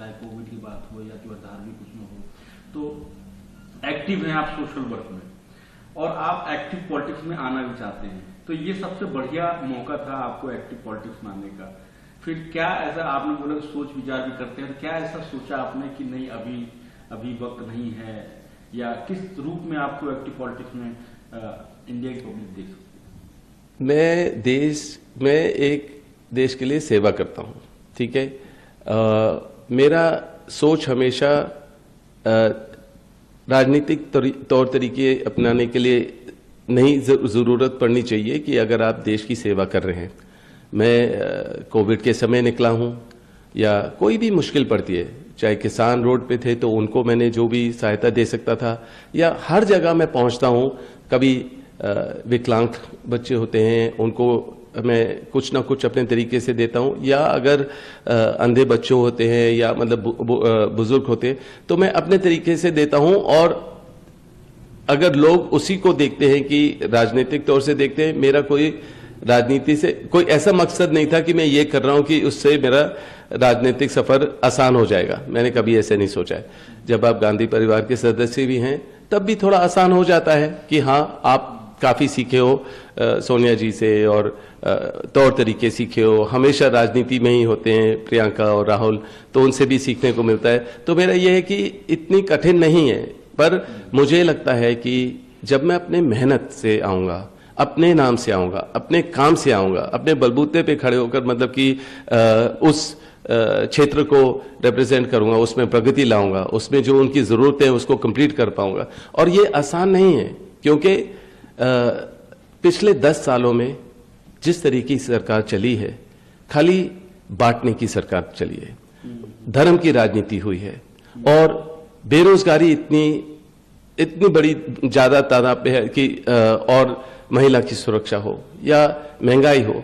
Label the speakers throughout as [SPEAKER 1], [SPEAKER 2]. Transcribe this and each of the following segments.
[SPEAKER 1] चाहे कोविड की बात हो या जो धार्मिक उसमें हो, तो एक्टिव हैं आप सोशल वर्क में और आप एक्टिव पॉलिटिक्स में आना भी चाहते हैं, तो ये सबसे बढ़िया मौका था आपको एक्टिव पॉलिटिक्स में आने का। फिर क्या ऐसा आपने बोला सोच विचार भी करते हैं, तो क्या ऐसा सोचा आपने कि नहीं अभी वक्त नहीं है, या किस रूप में आपको एक्टिव पॉलिटिक्स में इंडिया की पब्लिक देख सकती है?
[SPEAKER 2] मैं देश में एक देश के लिए सेवा करता हूं, ठीक है। मेरा सोच हमेशा राजनीतिक तौर तरीके अपनाने के लिए नहीं जरूरत पड़नी चाहिए कि अगर आप देश की सेवा कर रहे हैं। मैं कोविड के समय निकला हूं या कोई भी मुश्किल पड़ती है, चाहे किसान रोड पे थे तो उनको मैंने जो भी सहायता दे सकता था, या हर जगह मैं पहुंचता हूं। कभी विकलांग बच्चे होते हैं उनको मैं कुछ ना कुछ अपने तरीके से देता हूं, या अगर अंधे बच्चे होते हैं या मतलब बुजुर्ग होते हैं तो मैं अपने तरीके से देता हूं। और अगर लोग उसी को देखते हैं कि राजनीतिक तौर से देखते हैं, मेरा कोई राजनीति से कोई ऐसा मकसद नहीं था कि मैं ये कर रहा हूं कि उससे मेरा राजनीतिक सफर आसान हो जाएगा। मैंने कभी ऐसे नहीं सोचा है। जब आप गांधी परिवार के सदस्य भी हैं तब भी थोड़ा आसान हो जाता है कि हाँ आप काफी सीखे हो सोनिया जी से और तौर तरीके सीखे हो, हमेशा राजनीति में ही होते हैं प्रियंका और राहुल, तो उनसे भी सीखने को मिलता है। तो मेरा यह है कि इतनी कठिन नहीं है, पर मुझे लगता है कि जब मैं अपने मेहनत से आऊंगा, अपने नाम से आऊंगा, अपने काम से आऊंगा, अपने बलबूते पे खड़े होकर मतलब कि उस क्षेत्र को रिप्रेजेंट करूंगा, उसमें प्रगति लाऊंगा, उसमें जो उनकी जरूरत है उसको कंप्लीट कर पाऊंगा। और ये आसान नहीं है, क्योंकि पिछले 10 सालों में जिस तरीके की सरकार चली है, खाली बांटने की सरकार चली है, धर्म की राजनीति हुई है, और बेरोजगारी इतनी बड़ी ज्यादा तादाद पे है कि और महिला की सुरक्षा हो या महंगाई हो।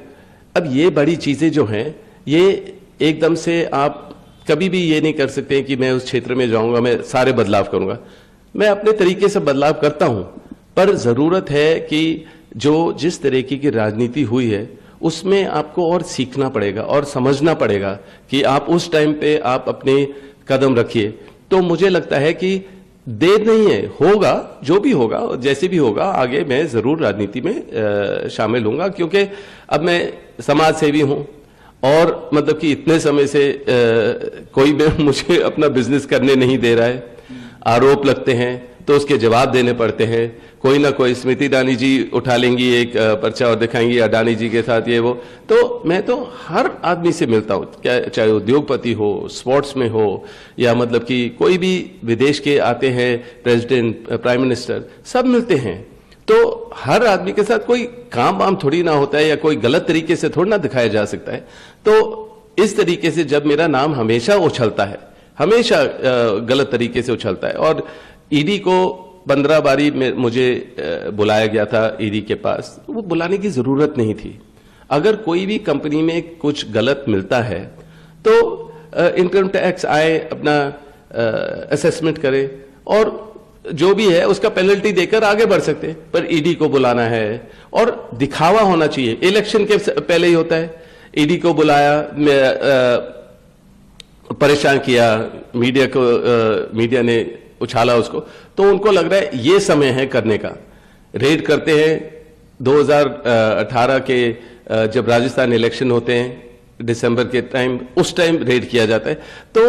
[SPEAKER 2] अब ये बड़ी चीजें जो हैं, ये एकदम से आप कभी भी ये नहीं कर सकते कि मैं उस क्षेत्र में जाऊंगा, मैं सारे बदलाव करूंगा। मैं अपने तरीके से बदलाव करता हूं, पर जरूरत है कि जिस तरीके की राजनीति हुई है उसमें आपको और सीखना पड़ेगा और समझना पड़ेगा कि आप उस टाइम पे आप अपने कदम रखिए। तो मुझे लगता है कि देर नहीं है, होगा जो भी होगा, जैसे भी होगा, आगे मैं जरूर राजनीति में शामिल होऊंगा, क्योंकि अब मैं समाज सेवी हूं और मतलब कि इतने समय से कोई मुझे अपना बिजनेस करने नहीं दे रहा है। आरोप लगते हैं तो उसके जवाब देने पड़ते हैं। कोई ना कोई स्मृति ईरानी जी उठा लेंगी एक पर्चा और दिखाएंगी अडानी जी के साथ ये वो। तो मैं तो हर आदमी से मिलता हूं, क्या चाहे उद्योगपति हो, स्पोर्ट्स में हो, या मतलब कि कोई भी विदेश के आते हैं प्रेसिडेंट, प्राइम मिनिस्टर, सब मिलते हैं। तो हर आदमी के साथ कोई काम वाम थोड़ी ना होता है, या कोई गलत तरीके से थोड़ी ना दिखाया जा सकता है। तो इस तरीके से जब मेरा नाम हमेशा उछलता है, हमेशा गलत तरीके से उछलता है, और ईडी को 15 बारी में मुझे बुलाया गया था ईडी के पास, वो बुलाने की जरूरत नहीं थी। अगर कोई भी कंपनी में कुछ गलत मिलता है तो इनकम टैक्स आए, अपना असेसमेंट करे, और जो भी है उसका पेनल्टी देकर आगे बढ़ सकते हैं। पर ईडी को बुलाना है और दिखावा होना चाहिए। इलेक्शन के पहले ही होता है, ईडी को बुलाया, परेशान किया, मीडिया ने उछाला उसको, तो उनको लग रहा है ये समय है करने का। रेड करते हैं 2018 के जब राजस्थान इलेक्शन होते हैं दिसंबर के टाइम, उस टाइम रेड किया जाता है। तो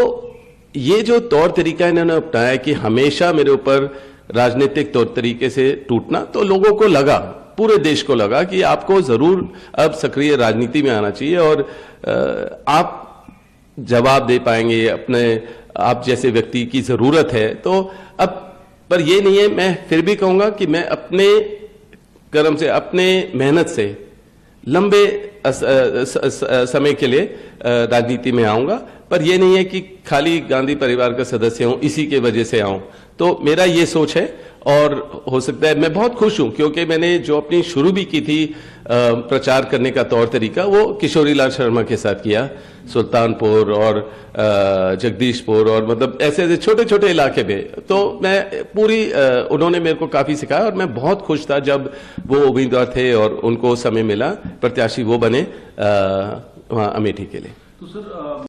[SPEAKER 2] ये जो तौर तरीका इन्होंने अपनाया कि हमेशा मेरे ऊपर राजनीतिक तौर तरीके से टूटना, तो लोगों को लगा, पूरे देश को लगा कि आपको जरूर अब सक्रिय राजनीति में आना चाहिए और आप जवाब दे पाएंगे, अपने आप जैसे व्यक्ति की जरूरत है। तो अब पर ये नहीं है, मैं फिर भी कहूंगा कि मैं अपने कर्म से, अपने मेहनत से लंबे समय के लिए राजनीति में आऊंगा। पर यह नहीं है कि खाली गांधी परिवार का सदस्य हूं इसी के वजह से आऊं। तो मेरा ये सोच है, और हो सकता है मैं बहुत खुश हूं, क्योंकि मैंने जो अपनी शुरू भी की थी प्रचार करने का तौर तरीका, वो किशोरी लाल शर्मा के साथ किया, सुल्तानपुर और जगदीशपुर, और मतलब ऐसे ऐसे छोटे छोटे इलाके में। तो मैं पूरी उन्होंने मेरे को काफी सिखाया, और मैं बहुत खुश था जब वो उम्मीदवार थे और उनको समय मिला, प्रत्याशी वो बने वहां अमेठी के लिए।
[SPEAKER 1] तो सर